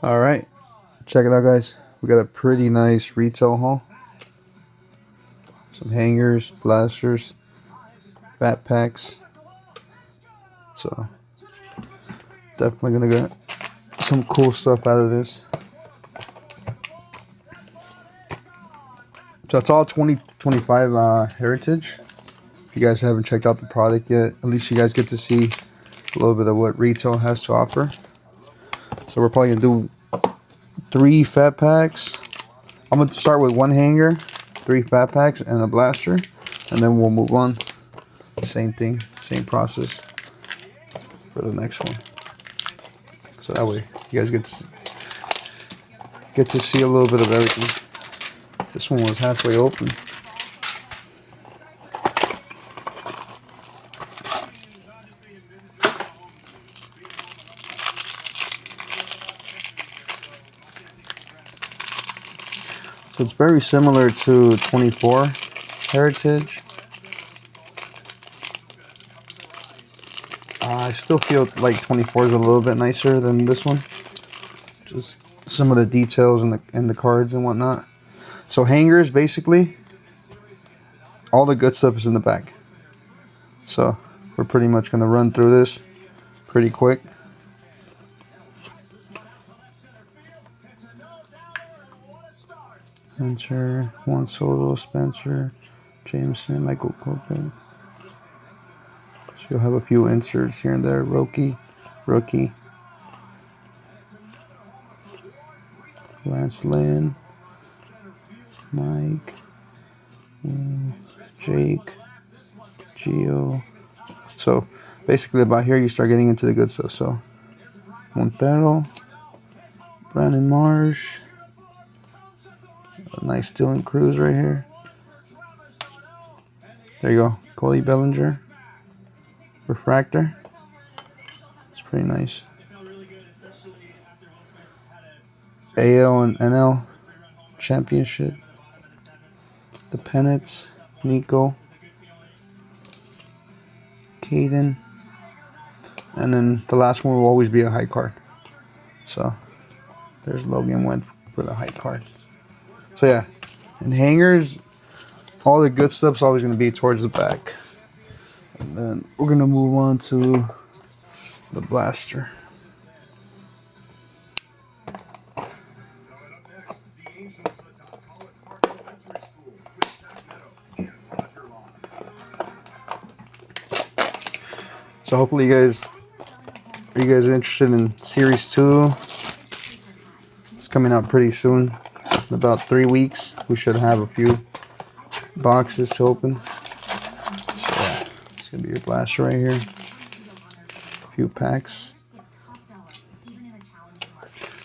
All right, check it out, guys. We got a pretty nice retail haul. Some hangers, blasters, fat packs. So definitely gonna get some cool stuff out of this. So it's all 2025 heritage. If you guys haven't checked out the product yet, at least you guys get to see a little bit of what retail has to offer. So we're probably gonna do 3 fat packs. I'm gonna start with 1 hanger, 3 fat packs, and a blaster, and then we'll move on. Same thing, same process for the next one. So that way you guys get to see a little bit of everything. This one was halfway open. So it's very similar to 24 Heritage. I still feel like 24 is a little bit nicer than this one. Just some of the details and the cards and whatnot. So hangers, basically, all the good stuff is in the back. So we're pretty much going to run through this pretty quick. Spencer, Juan Soto, Spencer, Jameson, Michael Copen. So you'll have a few inserts here and there. Rookie, Lance Lynn, Mike, Jake, Gio. So basically about here you start getting into the good stuff. So Montero, Brandon Marsh, a nice Dylan Cruz right here. There you go, Cody Bellinger, refractor. It's pretty nice. AL and NL championship. The pennants, Nico, Caden, and then the last one will always be a high card. So there's Logan went for the high card. So yeah, in hangers, all the good stuff's always going to be towards the back. And then we're going to move on to the blaster. So hopefully you guys are interested in Series 2. It's coming out pretty soon. In about 3 weeks, we should have a few boxes to open. So yeah, it's gonna be your blaster right here. A few packs.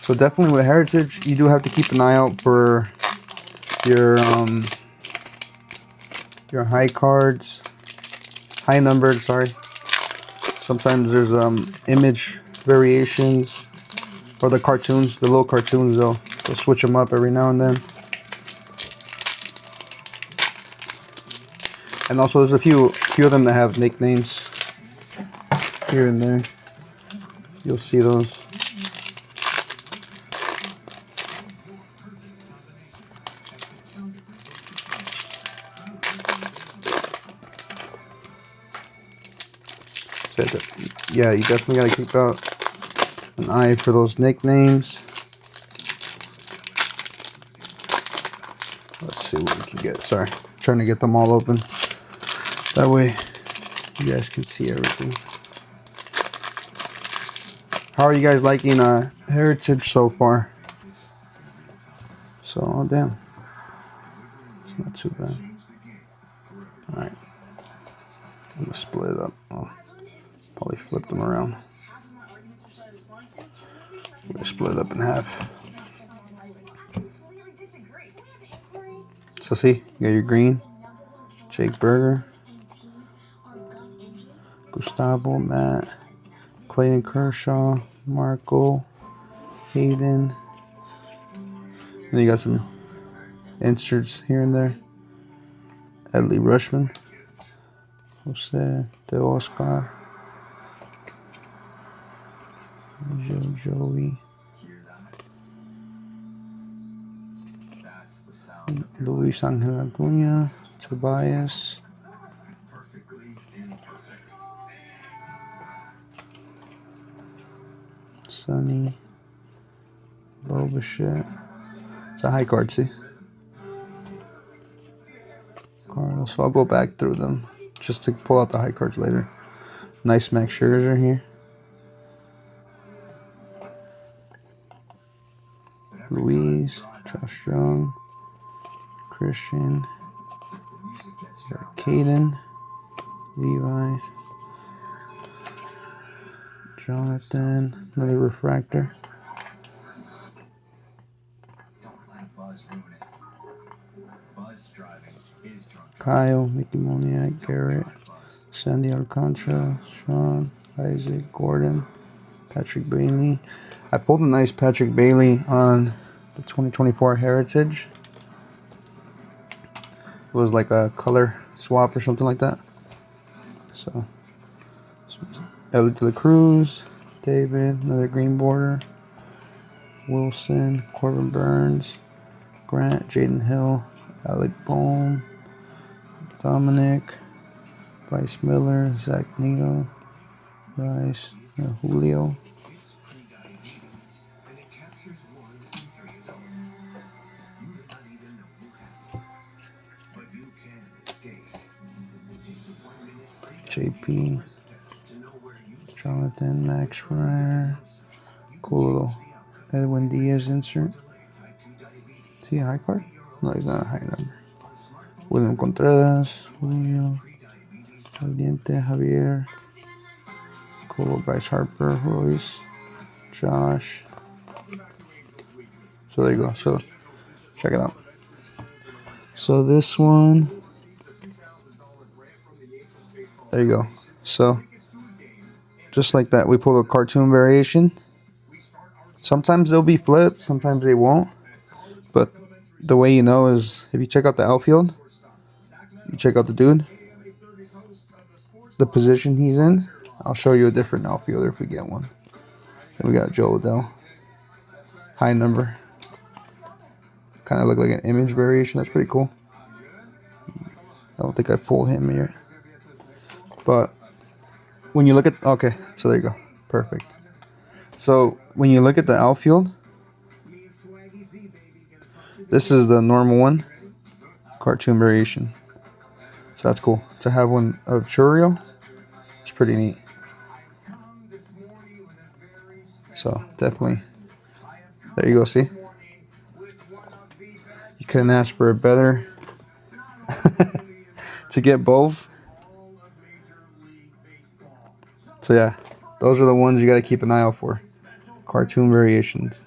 So definitely with Heritage, you do have to keep an eye out for your high cards, high numbered. Sorry. Sometimes there's image variations, or the cartoons, the little cartoons. They'll switch them up every now and then. And also there's a few of them that have nicknames here and there. You'll see those. So yeah, you definitely gotta keep out an eye for those nicknames. Let's see what we can get. Sorry, I'm trying to get them all open. That way you guys can see everything. How are you guys liking Heritage so far? So, oh damn, it's not too bad. All right, I'm gonna split it up. Oh, probably flip them around. I'm gonna split it up in half. So see, you got your green, Jake Berger, Gustavo, Matt, Clayton Kershaw, Marco, Hayden. And you got some inserts here and there. Adley Rushman, Jose De Oscar, Joey, Luis Angel Acuna, Tobias, Sonny, Boba. It's a high card, see? Cardinals. So I'll go back through them just to pull out the high cards later. Nice Max Scherzer here. Luis, Josh Young, Christian, Caden, Levi, Jonathan, another refractor. Kyle, Mickey Moniak, Garrett, Sandy Alcantara, Sean, Isaac, Gordon, Patrick Bailey. I pulled a nice Patrick Bailey on the 2024 Heritage. It was like a color swap or something like that. So, Elliot De La Cruz, David, another green border, Wilson, Corbin Burns, Grant, Jaden Hill, Alec Bohm, Dominic, Bryce Miller, Zach Neto, Bryce, Julio. JP, Jonathan, Max Fryer, cool little Edwin Diaz insert. Is he a high card? No, he's not a high number. William Contreras, Julio, Valiente, Javier, cool, Bryce Harper, Royce, Josh. So there you go. So check it out. So this one, there you go. So just like that, we pull a cartoon variation. Sometimes they'll be flipped, sometimes they won't. But the way you know is if you check out the outfield, you check out the dude, the position he's in. I'll show you a different outfielder if we get one. And we got Joe Adell, high number. Kind of look like an image variation. That's pretty cool. I don't think I pulled him here. But when you look at, okay, so there you go. Perfect. So when you look at the outfield, this is the normal one, cartoon variation. So that's cool. To have one of Churio, it's pretty neat. So definitely, there you go, see? You couldn't ask for a better to get both. So yeah, those are the ones you got to keep an eye out for. Cartoon variations.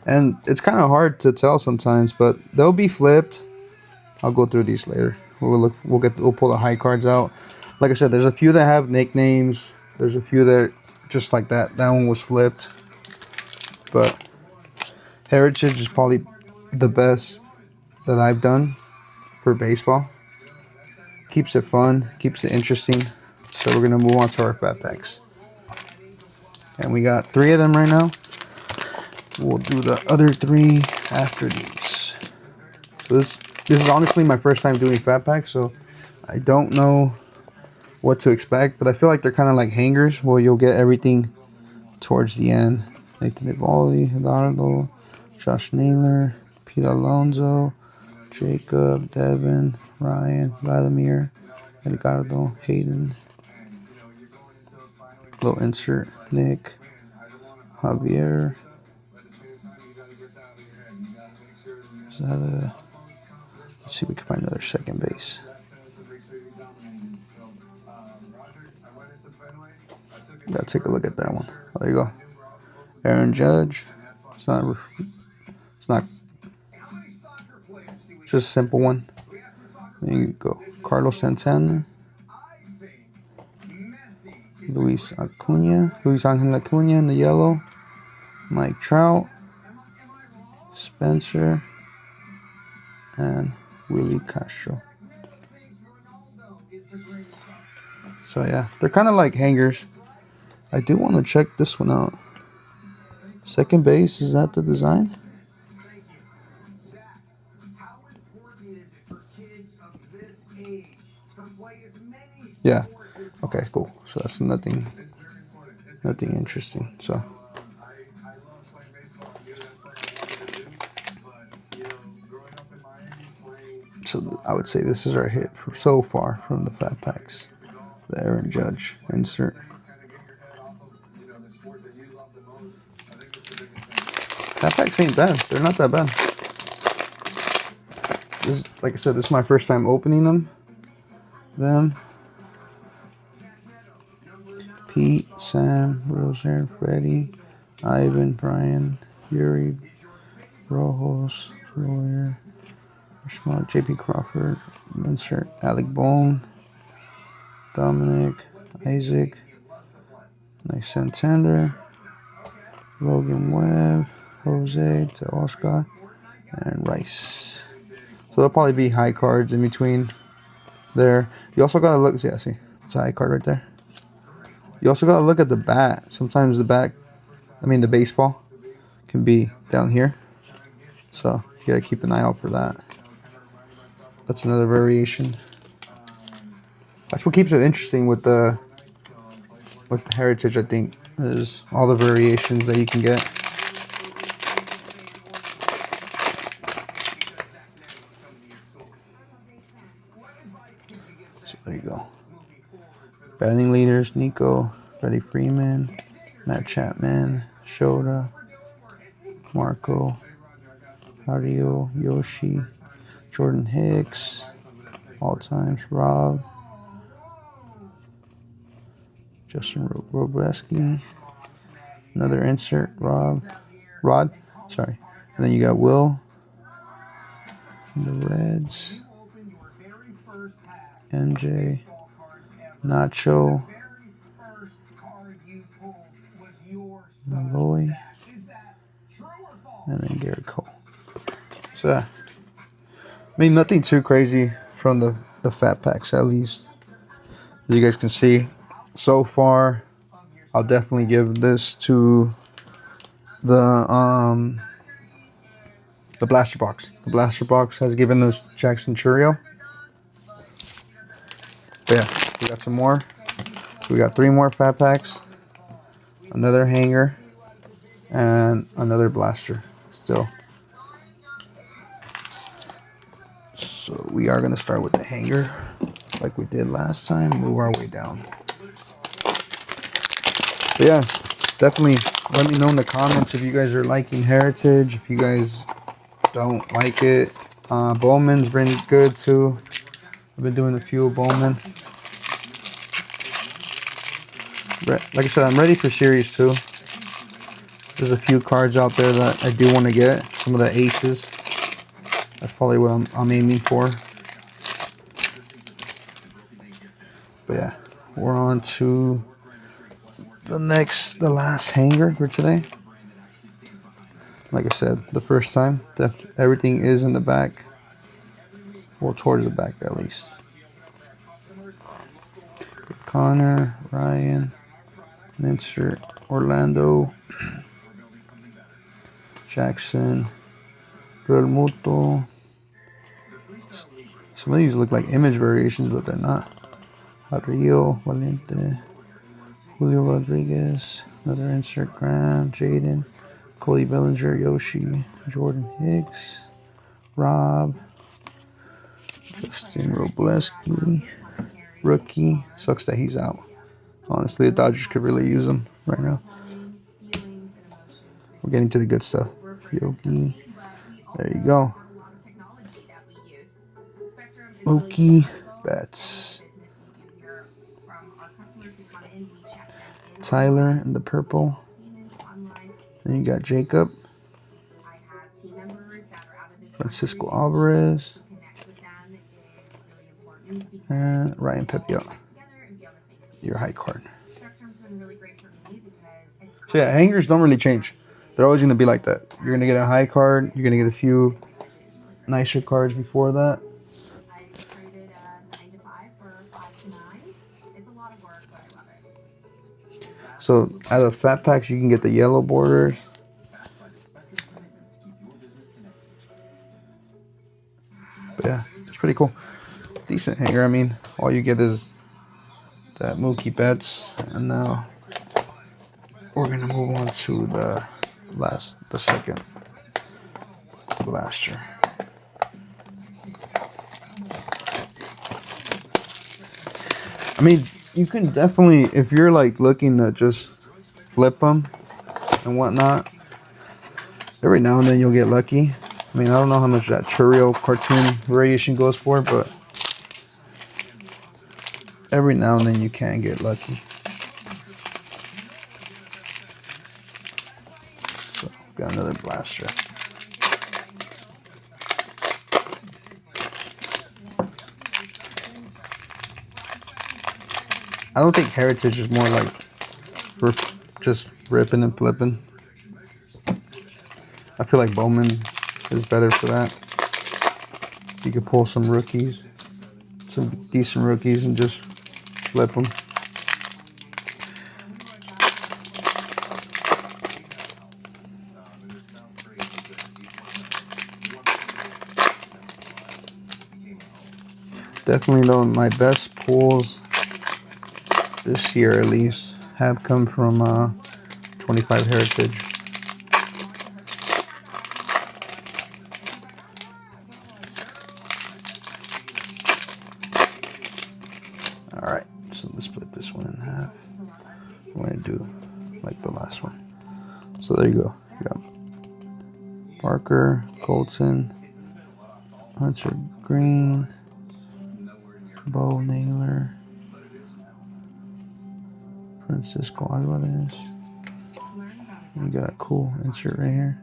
And it's kind of hard to tell sometimes, but they'll be flipped. I'll go through these later. We'll pull the high cards out. Like I said, there's a few that have nicknames. There's a few that just like that. That one was flipped. But Heritage is probably the best that I've done for baseball. Keeps it fun, keeps it interesting. So we're gonna move on to our fat packs. And we got 3 of them right now. We'll do the other 3 after these. So this is honestly my first time doing fat packs, so I don't know what to expect, but I feel like they're kind of like hangers where you'll get everything towards the end. Nathan Eovaldi, Hidalgo, Josh Naylor, Pete Alonso, Jacob, Devin, Ryan, Vladimir, Edgardo, Hayden. Little insert, Nick, Javier. Is that a, let's see if we can find another second base. Gotta take a look at that one. Oh, there you go. Aaron Judge. It's not just a simple one. There you go. Carlos Santana. Luis Angel Acuna in the yellow. Mike Trout. Spencer. And Willie Castro. So yeah, they're kind of like hangers. I do want to check this one out. Second base, is that the design? packs, nothing interesting. So I would say this is our hit so far from the fat packs. The Aaron Judge insert. Fat packs ain't bad. They're not that bad. Like I said, this is my first time opening them. Pete, Sam, Roser, Freddie, Ivan, Brian, Yuri, Rojos, Lawyer, JP Crawford, insert Alec Bone, Dominic, Isaac, Nice Santander, Logan Webb, Jose to Oscar, and Rice. So there'll probably be high cards in between there. You also gotta look. Yeah, see, it's a high card right there. You also gotta look at the bat. Sometimes the baseball can be down here. So you gotta keep an eye out for that. That's another variation. That's what keeps it interesting with the Heritage, I think, is all the variations that you can get. So there you go. Batting leaders: Nico, Freddie Freeman, Matt Chapman, Shota, Marco, Hario, Yoshi, Jordan Hicks, all times, Rob, Justin Robreski, another insert, Rod, sorry. And then you got Will, the Reds, MJ, Nacho, Malloy, and then Garrett Cole. So, I mean, nothing too crazy from the fat packs, at least. As you guys can see, so far, I'll definitely give this to the blaster box. The blaster box has given us Jackson Chourio. But yeah, we got some more. We got 3 more fat packs, another hanger, and another blaster still. So we are going to start with the hanger like we did last time, move our way down. But yeah, definitely let me know in the comments if you guys are liking Heritage, if you guys don't like it. Bowman's been good too. I've been doing a few of Bowman. Like I said, I'm ready for Series 2. There's a few cards out there that I do want to get. Some of the aces. That's probably what I'm aiming for. But yeah, we're on to the last hanger for today. Like I said, the first time, everything is in the back. Well, towards the back at least. Connor, Ryan, Minster, Orlando, Jackson, Relmuto. Some of these look like image variations, but they're not. Rio, Valente, Julio Rodriguez, another insert, Grant, Jaden, Cody Bellinger, Yoshi, Jordan Hicks, Rob, Justin Robleski, rookie. Sucks that he's out. Honestly, the Dodgers could really use him right now. We're getting to the good stuff. Yogi. There you go. Mookie Betts. Tyler in the purple. Then you got Jacob. Francisco Alvarez. And Ryan Pepiot. Your high card. So yeah, hangers don't really change. They're always going to be like that. You're going to get a high card. You're going to get a few nicer cards before that. So out of the fat packs, you can get the yellow borders. But yeah, it's pretty cool. Decent hanger. I mean, all you get is that Mookie Betts, and now we're gonna move on to the second blaster. I mean, you can definitely, if you're like looking to just flip them and whatnot, every now and then you'll get lucky. I mean, I don't know how much that Churio cartoon variation goes for, but every now and then you can get lucky. So, got another blaster. I don't think Heritage is more like just ripping and flipping. I feel like Bowman is better for that. You could pull some rookies, some decent rookies, and just flip them. Definitely though, my best pulls this year at least have come from 25 Heritage. Alright, so let's split this one in half. We're going to do like the last one. So there you go. You got Parker, Colton, Hunter Green, Bo Naylor, Francisco Alvarez. You got a cool insert right here.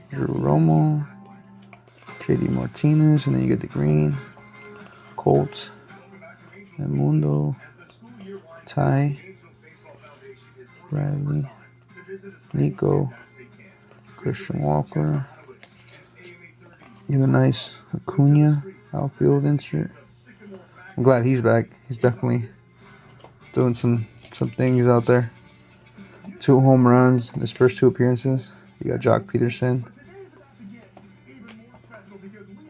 Drew Romo, JD Martinez, and then you get the green. Colts, Edmundo, Ty, Bradley, Nico, Christian Walker. You have a nice Acuna outfield insert. I'm glad he's back. He's definitely doing some things out there. 2 home runs in his first 2 appearances. You got Jock Peterson,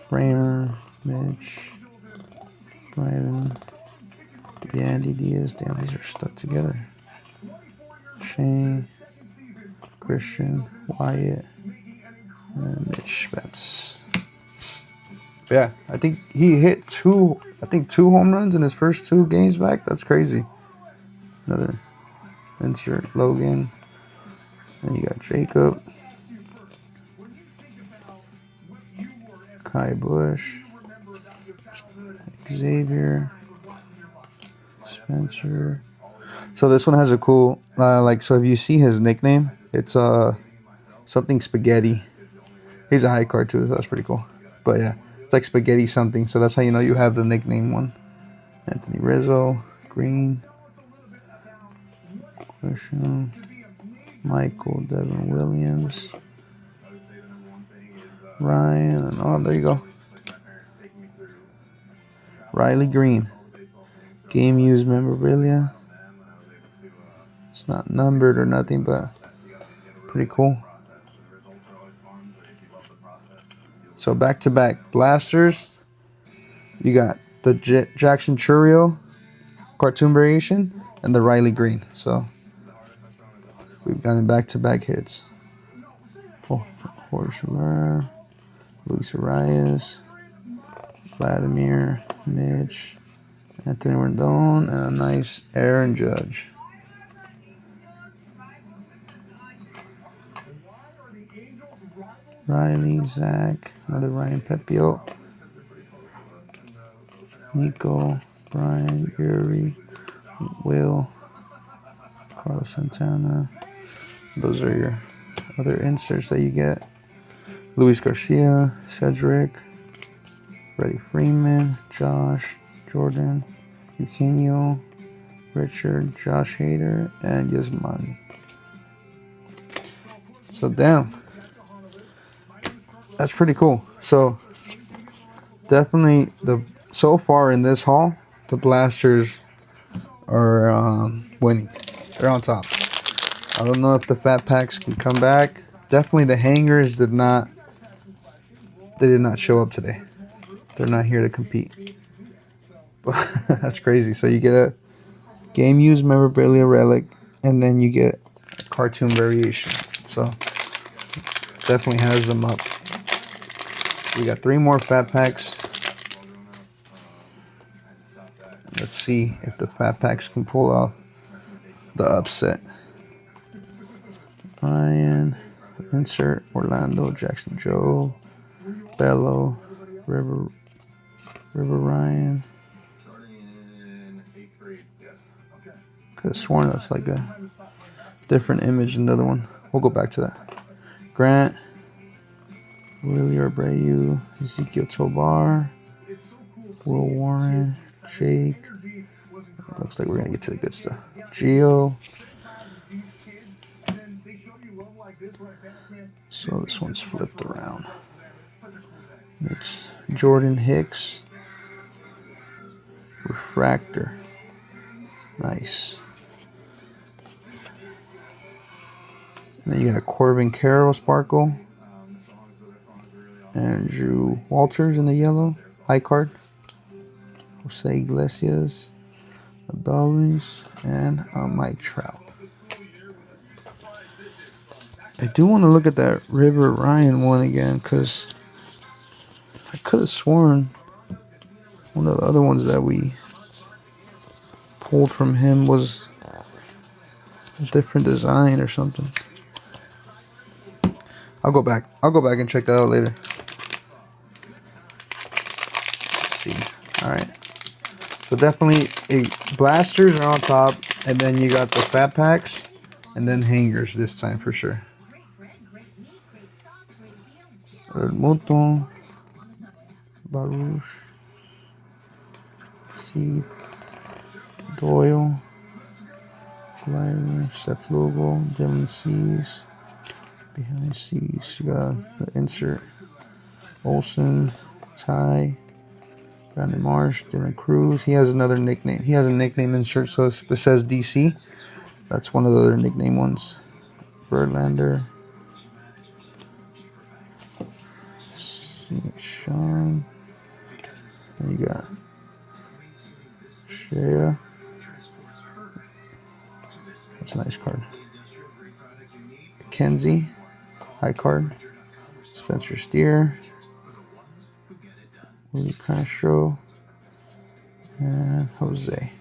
Framer, Mitch, Bryden, Andy Diaz. Damn, these are stuck together. Shane, Christian, Wyatt, and Mitch Betts. Yeah, I think he hit 2 home runs in his first 2 games back. That's crazy. Another insert, Logan. Then you got Jacob, Kai Bush, Xavier, Spencer. So this one has a cool, so if you see his nickname, it's something Spaghetti. He's a high card too, so that's pretty cool. But yeah, it's like Spaghetti something, so that's how you know you have the nickname one. Anthony Rizzo, Green, Christian, Michael, Devin Williams, Ryan, and oh, there you go. Riley Green. Game used memorabilia. It's not numbered or nothing, but pretty cool. So back-to-back blasters. You got the Jackson Churio cartoon variation and the Riley Green. So we've gotten back-to-back hits. Jorge Soler, Luis Arias, Vladimir, Mitch, Anthony Rendon, and a nice Aaron Judge. Riley, Zach, another Ryan Pepio, Nico, Brian, Yuri, Will, Carlos Santana. Those are your other inserts that you get. Luis Garcia, Cedric, Freddie Freeman, Josh, Jordan, Eugenio, Richard, Josh Hader, and Yasmani. So damn, that's pretty cool. So definitely so far in this haul, the blasters are winning. They're on top. I don't know if the fat packs can come back. Definitely the hangers did not show up today. They're not here to compete. But that's crazy. So you get a game used memorabilia relic, and then you get a cartoon variation. So definitely has them up. We got 3 more fat packs. Let's see if the fat packs can pull off the upset. Ryan, insert Orlando, Jackson Joe, Bello, River Ryan. Could have sworn that's like a different image than the other one. We'll go back to that. Grant, Willie Abreu, Ezekiel Tobar, Will Warren, Jake. Looks like we're gonna get to the good stuff. Gio. So this one's flipped around. It's Jordan Hicks. Refractor. Nice. And then you got a Corbin Carroll Sparkle. Andrew Walters in the yellow. High card. Jose Iglesias. Adolis. And Mike Trout. I do want to look at that River Ryan one again, because I could have sworn one of the other ones that we pulled from him was a different design or something. I'll go back and check that out later. Let's see. Alright. So definitely blasters are on top, and then you got the fat packs, and then hangers this time for sure. Moton, Baruch, Seed, Doyle, Flyer, Seth Logo, Dylan Cease. Behind Cease, you got the insert. Olsen, Ty, Brandon Marsh, Dylan Cruz. He has another nickname. He has a nickname insert, so it says DC. That's one of the other nickname ones. Verlander. Sean. Then you got Shea. That's a nice card. Kenzie. High card. Spencer Steer. Willie Castro. And Jose.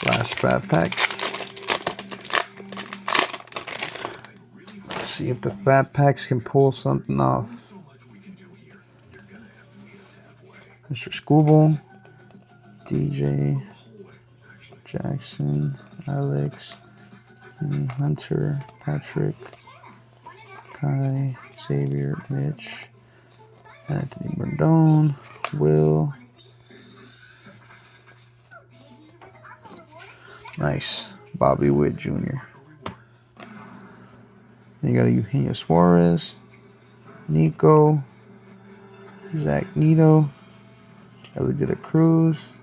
Last fat pack. Let's see if the fat packs can pull something off. Mr. Scooble, DJ, Jackson, Alex, Hunter, Patrick, Kai, Xavier, Mitch, Anthony Bondone, Will. Nice. Bobby Witt Jr. Then you got Eugenio Suarez, Nico, Zach Nito, Ellie De La Cruz,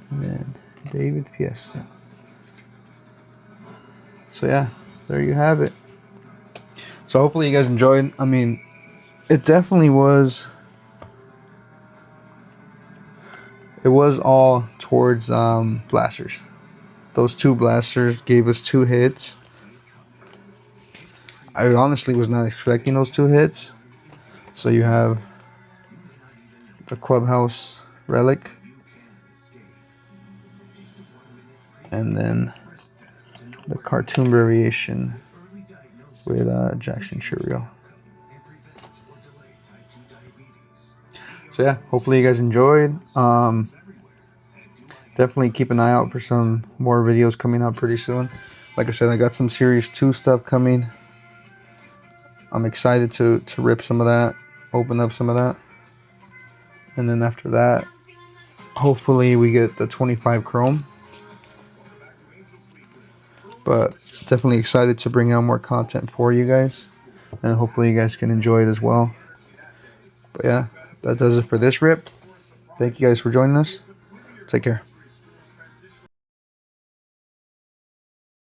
and then David Fiesta. So yeah, there you have it. So hopefully you guys enjoyed. I mean, it definitely was. It was all towards blasters. Those 2 blasters gave us 2 hits. I honestly was not expecting those 2 hits. So you have the Clubhouse Relic, and then the cartoon variation with Jackson Churio. So yeah, hopefully you guys enjoyed. Definitely keep an eye out for some more videos coming out pretty soon. Like I said, I got some Series 2 stuff coming. I'm excited to rip some of that, open up some of that. And then after that, hopefully we get the 25 Chrome. But definitely excited to bring out more content for you guys. And hopefully you guys can enjoy it as well. But yeah, that does it for this rip. Thank you guys for joining us. Take care.